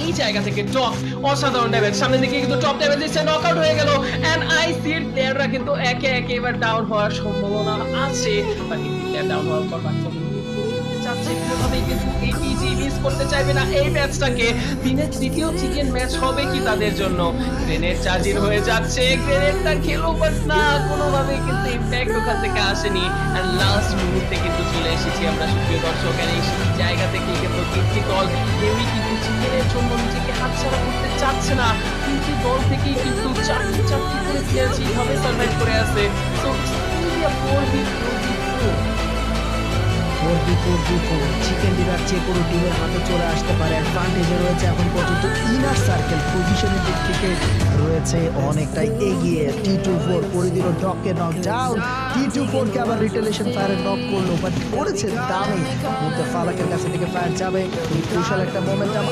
এই জায়গা থেকে টপ অসাধারণ ড্যামেজ, সামনের দিকে কিন্তু টপ ড্যামেজ দিচ্ছে, নকআউট হয়ে গেল। এন্ড আইসির প্লেয়াররা কিন্তু একে একে এবার ডাউন হওয়ার সম্ভাবনা আছে, বাট এই প্লেয়ার ডাউন হওয়ার পর বাকিরা চাচ্ছে কোনোভাবেই কিন্তু এপিজি মিস করতে চাইবে না এই ম্যাচটাকে। দিনের তৃতীয় চিকেন ম্যাচ হবে কি তাদের জন্য? গ্রেনেড চার্জিং হয়ে যাচ্ছে, গ্রেনেডটা খেলো বাট না, কোনোভাবেই কিন্তু ইম্প্যাক্ট ওখান থেকে আসেনি। আর লাস্ট মুহূর্তে কিন্তু চলে এসেছি আমরা সুপ্রিয় দর্শক, আর এই জায়গা থেকে কিন্তু তিনটি দল কেউই কিন্তু চিকেনের জন্য নিজেকে হাতছাড়া করতে চাচ্ছে না। তিনটি দল থেকেই কিন্তু চারটি চারটি করে প্লেয়ার যেভাবে সার্ভাইভ করে আছে। So India 4v4 chicken dinner যে কোনো টিমের হাতে চলে আসতে পারে। অ্যাডভান্টেজে রয়েছে এখন পর্যন্ত ইনার সার্কেল পজিশনের দিক থেকে রয়েছে অনেকটাই এগিয়ে। T24 করে দিল ডককে নক ডাউন, T24 কে আবার রিটেলিয়েশন ফায়ারে নক করলো, বাট করেছে দামে। মুহূর্তে ফালাকের কাছে থেকে ফায়ার যাবে, বিশাল একটা মোমেন্টাম।